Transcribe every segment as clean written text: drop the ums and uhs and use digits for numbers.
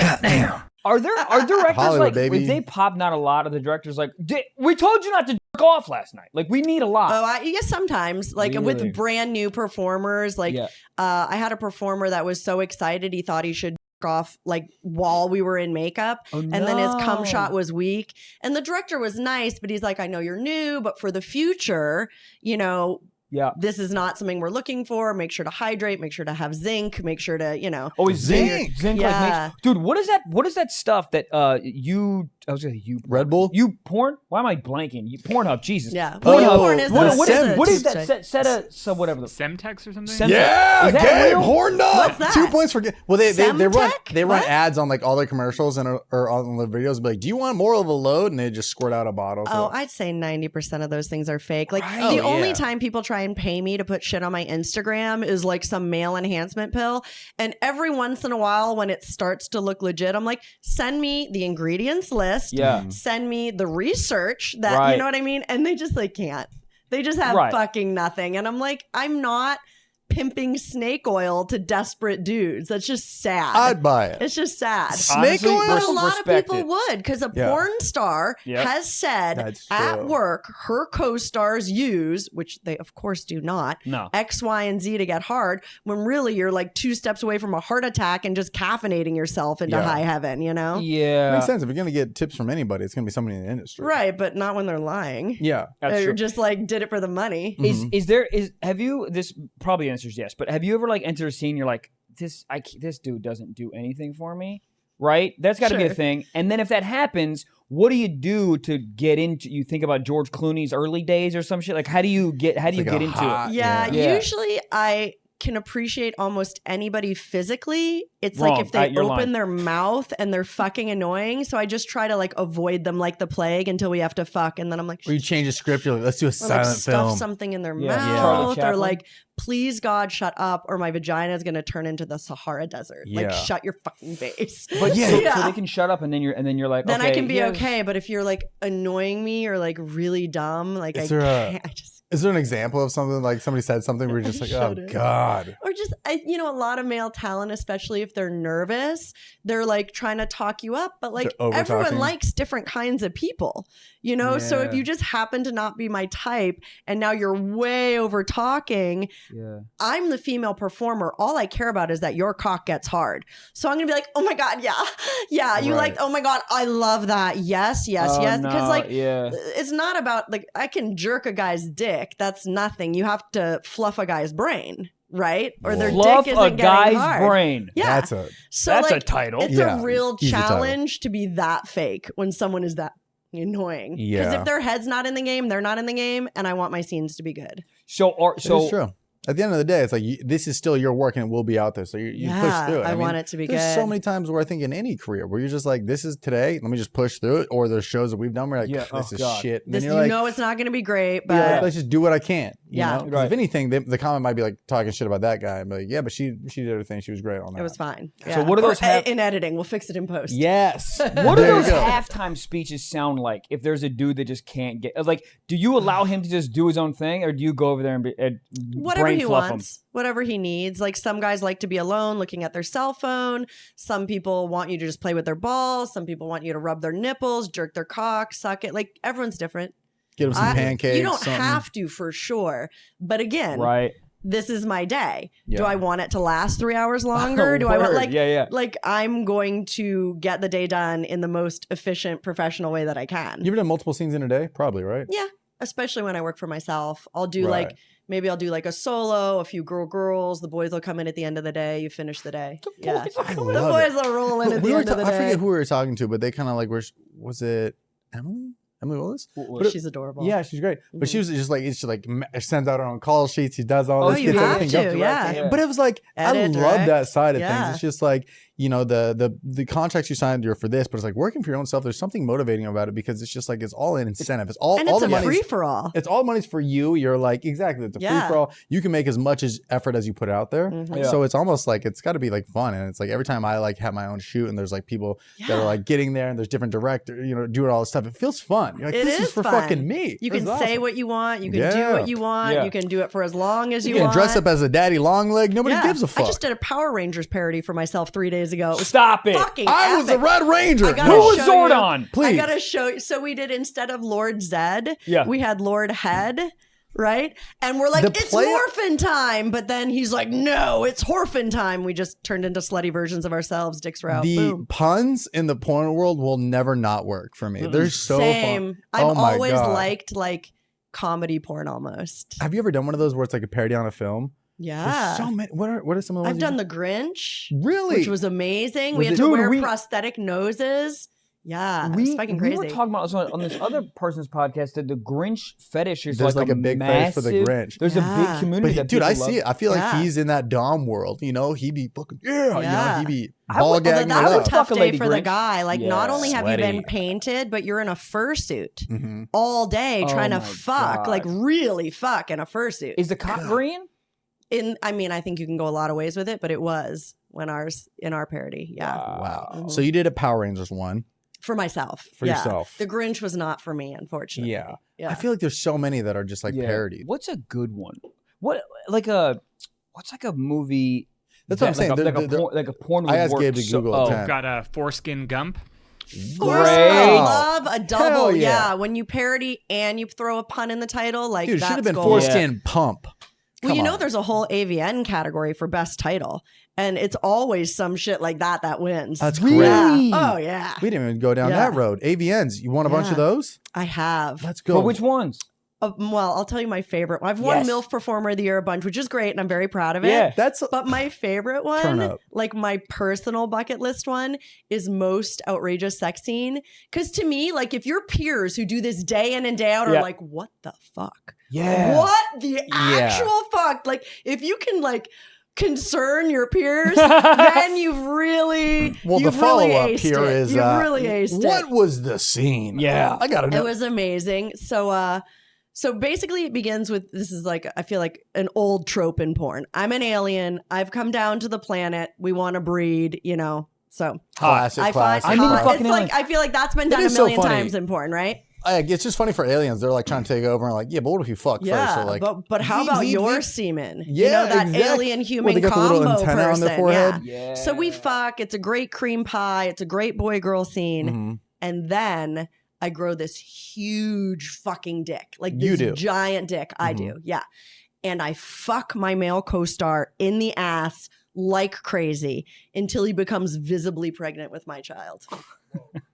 Goddamn. Are directors Hollywood, like, baby. if they pop, not a lot of the directors like, we told you not to jerk off last night. Like, we need a lot. Oh, yes, sometimes. Like Really? with brand new performers. Like, I had a performer that was so excited he thought he should jerk off like while we were in makeup. Oh, and then his cum shot was weak. And the director was nice, but he's like, I know you're new, but for the future, you know, this is not something we're looking for. Make sure to hydrate. Make sure to have zinc. Make sure to, you know. Always zinc. Yeah. Like, dude, what is that? What is that stuff that I was gonna say you Red Bull? You porn? Why am I blanking? You Pornhub, Jesus. Yeah. Porn is what is that? Set whatever the Semtex or something? Yeah, Is that Gabe, real? horned up. What's that? 2 points for Gabe. Well, they run What? ads on like all their commercials and or on the videos. Be like, do you want more of a load? And they just squirt out a bottle. So. Oh, I'd say 90% of those things are fake. Like the only time people try and pay me to put shit on my Instagram is like some male enhancement pill. And every once in a while when it starts to look legit, I'm like, send me the ingredients list. Yeah. Send me the research that, you know what I mean? And they just like can't. They just have fucking nothing. And I'm like, I'm not pimping snake oil to desperate dudes. That's just sad. I'd buy it. It's just sad. Snake Honestly, oil? But a lot of respect people it. would, because a porn star has said That's at true. work her co-stars use, which they of course do not, No. X, Y, and Z to get hard, when really you're like 2 steps away from a heart attack and just caffeinating yourself into high heaven, you know? Yeah. Makes sense. If you're gonna get tips from anybody, it's gonna be somebody in the industry. Right, but not when they're lying. Yeah. That's Or true. just like did it for the money. Have you, this probably answers yes, but have you ever like entered a scene, you're like, this dude doesn't do anything for me, right? That's got to be a Sure. thing. And then if that happens, what do you do to get into, you think about George Clooney's early days or some shit? Like, how do you get into it? Yeah, Yeah. usually I can appreciate almost anybody physically. It's Wrong. like if they You're open lying. their mouth and they're fucking annoying. So I just try to like avoid them like the plague until we have to fuck. And then I'm like, Or you change the script. You're like, let's do a or like silent stuff film. something in their Yeah. mouth, Charlie or Chaplin. like, please God, shut up, or my vagina is gonna turn into the Sahara Desert. Like, Yeah. shut your fucking face. But Yeah. so they can shut up and then you're like, Then okay, I can be here's- okay. But if you're like annoying me or like really dumb, like Is I there can't. I just. Is there an example of something like somebody said something where you're just like, oh Shouldn't. God. Or just, you know, a lot of male talent, especially if they're nervous, they're like trying to talk you up. But like They're everyone over-talking. likes different kinds of people, you know? So if Yeah. you just happen to not be my type and now you're way over talking, Yeah. I'm the female performer. All I care about is that your cock gets hard. So I'm going to be like, oh my God, yeah. Yeah. You Right. like, oh my God, I love that. Yes, yes, Oh, yes. Because no, like, yeah. it's not about like, I can jerk a guy's dick. That's nothing. You have to fluff a guy's brain, right? Or their Fluff dick a isn't getting guy's hard. brain. Yeah. That's a That's a title. It's Yeah, a real easy title. challenge to be that fake when someone is that annoying. Because Yeah. if their head's not in the game, they're not in the game, and I want my scenes to be good. So It is true. At the end of the day, it's like this is still your work and it will be out there. So you push through it. I want it to be there's good. so many times where I think in any career where you're just like, this is today, let me just push through it. Or there's shows that we've done where you're like, Yeah, this oh, is God. shit. And This, then you you're like, know it's not going to be great, but yeah, let's just do what I can. You Yeah. know? 'Cause Right. if anything, the comment might be like talking shit about that guy. And be like, yeah, but she did her thing. She was great on that. it was fine. So Yeah. what are those Or in editing? We'll fix it in post. Yes. What do There you those go. halftime speeches sound like if there's a dude that just can't get, like, do you allow him to just do his own thing or do you go over there and Whatever brain he fluff wants, whatever he needs. Like some guys like to be alone looking at their cell phone. Some people want you to just play with their balls. Some people want you to rub their nipples, jerk their cock, suck it. Like everyone's different. Get him some pancakes. You don't something. have to for sure. But again, him? Right. this is my day. Yeah. Do I want it to last 3 hours longer? Do I want Word. Yeah. like I'm going to get the day done in the most efficient, professional way that I can. You ever done multiple scenes in a day? Probably, right? Yeah, especially when I work for myself. I'll do Right. like maybe I'll do like a solo, a few girls. The boys will come in at the end of the day. You finish the day. Yeah, I the love boys it. will roll in at the end of the I day. forget who we were talking to, but they kind of like was it Emily? Emily Willis? She's adorable. Yeah, she's great. But she was just like, she like sends out her own call sheets. She does all this. you gets have everything to, up yeah. But it was like, I Edit, love direct. that side of Yeah. things. It's just like, you know, the contracts you signed are for this, but it's like working for your own self. There's something motivating about it because it's just like, it's all an incentive. It's all, And all it's the a money. free for all. It's all money's for you. You're like, exactly. It's a Yeah. free for all. You can make as much as effort as you put out there. Mhm. Yeah. So it's almost like, it's got to be like fun. And it's like every time I like have my own shoot and there's like people that Yeah. are like getting there and there's different directors, you know, doing all this stuff. It feels fun. You're like, It this is is for fun. fucking me. You This can is say awesome. what you want. You can do Yeah. what you want. Yeah. You can do it for as long as you You can want. dress up as a daddy long leg. Nobody Yeah. gives a fuck. I just did a Power Rangers parody for myself 3 days days ago. It was Stop it. fucking I was a epic. Red Ranger. I gotta Who was show you- Zordon? Please. I gotta show you. So we did, instead of Lord Zed, we had Lord Head, right? And we're like, it's Morphin time. But then he's like, no, it's Horfin time. We just turned into slutty versions of ourselves. Dicks were out. The Boom. puns in the porn world will never not work for me. They're so Same. fun. I've Oh my always God. liked like comedy porn almost. Have you ever done one of those where it's like a parody on a film? Yeah. There's so many. What are some of the ones I've done The Grinch. Really? Which was amazing. Was we had it- to wear Dude, prosthetic noses. Yeah. It was fucking crazy. We were talking about on this other person's podcast that the Grinch fetish is There's like a big fetish for the Grinch. There's a big community. But that dude, I people see love. it. I feel like Yeah. he's in that Dom world. You know, he be fucking you know, he be I ball would- gagging it That's a up. tough Fuck a day Lady for the Grinch. guy. Like, not Yeah. only have you Sweaty. been painted, but you're in a fursuit Mm-hmm. all day Oh trying to my fuck, God. like really fuck in a fursuit. Is the cock green? I mean, I think you can go a lot of ways with it, but it was in our parody. Yeah. Wow. Mhm. So you did a Power Rangers one. For myself. For Yeah. yourself. The Grinch was not for me, unfortunately. Yeah. Yeah. I feel like there's so many that are just like Yeah. parodied. What's a good one? What's like a movie? That's what I'm saying. Like a porn. I would asked work Gabe to so- Google oh, 10. Got a Foreskin Gump. Of course, I Great. love a double. Hell yeah. Yeah. When you parody and you throw a pun in the title, like Dude, it that's should have been gold. Foreskin Pump. Well, you Come know, on. there's a whole AVN category for best title, and it's always some shit like that wins. That's Really? great. Yeah. Oh yeah, We didn't even go down Yeah. that road. AVNs. You want a bunch Yeah. of those? I have. Let's go. For which ones? Well, I'll tell you my favorite one. I've won Yes. MILF Performer of the Year a bunch, which is great, and I'm very proud of it. Yeah. That's But my favorite Turn one, up. like my personal bucket list one, is most outrageous sex scene. Because to me, like if your peers who do this day in and day out are Yeah. like, what the fuck? Yeah. What the actual fuck? Like if you can like concern your peers, then you've really Well, the you've really follow-up aced here it. is You've really aced what it. was the scene? Yeah. I gotta know. It was amazing. So basically it begins with, this is like, I feel like an old trope in porn. I'm an alien. I've come down to the planet. We want to breed, you know. So classic. I find I mean, hot. fucking It's like, alien. I feel like that's been It done a is so million funny. times in porn, right? It's just funny for aliens. They're like trying to take over and like, yeah, but what if you fuck Yeah, first? So like, but how veep, about veep, your veep. semen? Yeah, you know, that exactly. alien Well, human they got the combo little antenna on their person. forehead. Yeah. So we fuck. It's a great cream pie. It's a great boy girl scene. Mhm. And then I grow this huge fucking dick. Like You this do. giant dick. I Mhm. do. Yeah. And I fuck my male co-star in the ass like crazy until he becomes visibly pregnant with my child.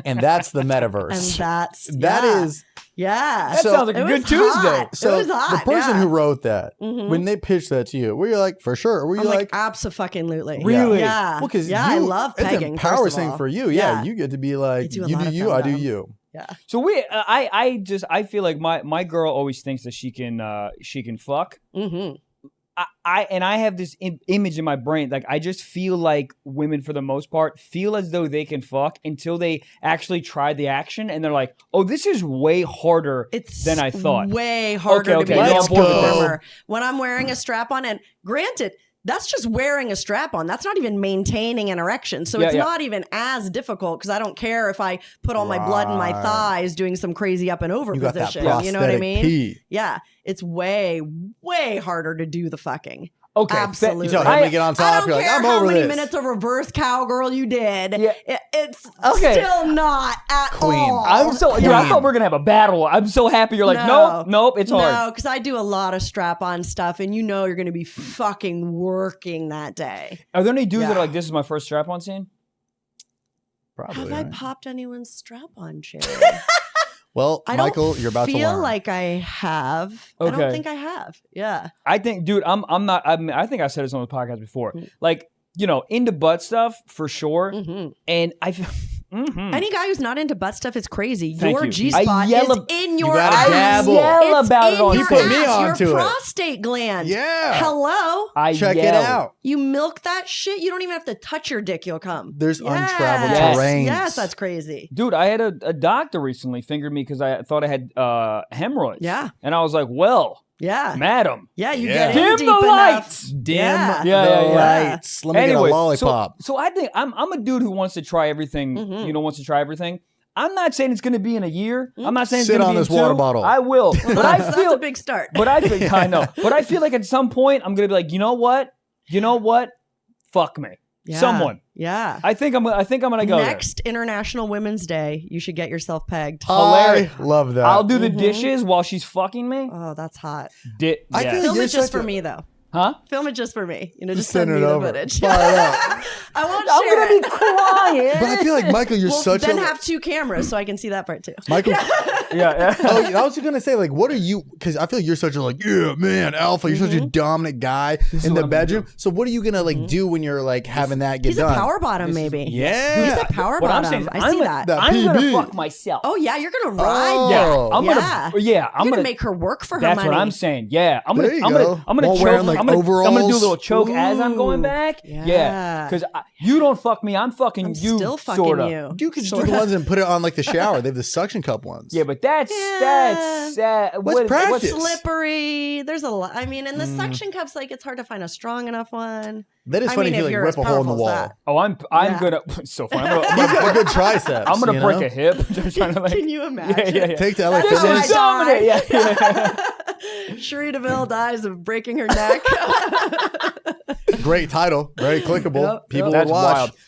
And that's the And metaverse. that That is is yeah. That So- sounds like a It good was Tuesday. hot. so it was hot. the person yeah. who wrote that Mhm. when they pitched that to you, were you like for sure? Or were you I'm like, like abso-fucking-lutely. Really? Yeah. well, because yeah, I love it's pegging. a first power of thing all. for you. Yeah, you get to be like, do a you lot do of you, I do femdom. you. Yeah. So I feel like my girl always thinks that she can fuck. Mm-hmm. I have this image in my brain. Like I just feel like women, for the most part, feel as though they can fuck until they actually try the action, and they're like, "Oh, this is way harder It's than I thought." way harder Okay, to be okay, a let's male go. performer. When I'm wearing a strap on, and granted, that's just wearing a strap on. That's not even maintaining an erection. So Yeah, it's yeah. not even as difficult because I don't care if I put all my blood in my Right. thighs doing some crazy up and over You got that position. prosthetic You know what I mean? pee. Yeah. It's way, way harder to do the fucking. Okay, Absolutely. You tell him to get on I top. don't You're like, care I'm how over many this. minutes of reverse cowgirl you did. Yeah. It's Okay. still not at Queen. all. I'm so dude, I Queen. thought we were gonna have a battle. I'm so happy. You're like, nope, it's hard. No, because I do a lot of strap-on stuff, and you know you're going to be fucking working that day. Are there any dudes that Yeah. are like, this is my first strap-on scene? Probably. Have I right? popped anyone's strap-on, Cherie? Well, I Michael, don't you're about to feel learn. like I have. I Okay. don't think I have. Yeah. I think, dude, I'm not. I think I said this on the podcast before. Mm. Like, into butt stuff for sure. Mhm. And I feel. Mhm. Any guy who's not into butt stuff is crazy. Thank your you. G-spot I yell is ab- in You your gotta ass. dabble. Yell It's about it in on your He put me ass, onto your it. prostate gland. Yeah. Hello. I Check it yell. out. You milk that shit. You don't even have to touch your dick. You'll come. There's untraveled Yes. terrains. Yes, that's crazy. Dude, I had a doctor recently fingered me because I thought I had hemorrhoids. Yeah. And I was like, well, Yeah. madam. Yeah, you Yeah. get in Dim deep the enough. lights. Dim Yeah. the Yeah. lights. Let me get a lollipop. So I think I'm a dude who wants to try everything. Mhm. Wants to try everything. I'm not saying it's going to be in a year. I'm not saying it's Sit going to on be in this water 2. bottle. I will, but I That's feel. a big start. But I think I know. But I feel like at some point I'm going to be like, you know what? Fuck me. Yeah. Someone. Yeah. I think I'm gonna go Next International Women's Day, you should get yourself pegged. Hilarious. I love that. there. I'll do the dishes while she's fucking me. Oh, that's hot. I feel like Film you're it just such for a- me, though. Huh? Film it just for me. You know, just Send send it me the over. footage. Fire it up. I won't I'm share gonna be it. crying. But I feel like Michael, you're Well, such then a have 2 cameras so I can see that part too. Michael. yeah. Oh, I was gonna say, like, what are you? Because I feel like you're such a like, yeah, man, alpha. You're such a dominant guy in the bedroom. So what are you gonna like do when you're like having that get He's done? a power bottom, maybe. Yeah. He's a power What I'm bottom. saying is I see that. I'm gonna PB. fuck myself. Oh yeah, you're gonna ride. Oh. Yeah, I'm Yeah. gonna. Yeah, I'm You're gonna gonna make her work for her That's money. what I'm saying. Yeah, I'm There gonna. you I'm go. gonna. I'm gonna While choke. wearing, like, I'm gonna do a overalls. little choke as I'm going Ooh. back. Yeah. Yeah, because you don't fuck me. I'm fucking I'm you. still fucking sorta. you. You could just do the ones and put it on like the shower. They have the suction cup ones. Yeah, but that's What's practice? Slippery. There's a lot. I mean, and the suction cups, like it's hard to find a strong enough one. That is I funny mean, if you if like you're rip as a hole in the powerful as wall. that. Oh, I'm Yeah. gonna. So funny. He's got good triceps. I'm gonna you break know? a hip. Just trying to like. Can you imagine? Yeah. Take the LA That's Fitness. how I die. Yeah. Cherie Deville dies of breaking her neck. Great title. Very clickable. Yep, People That's would watch. wild.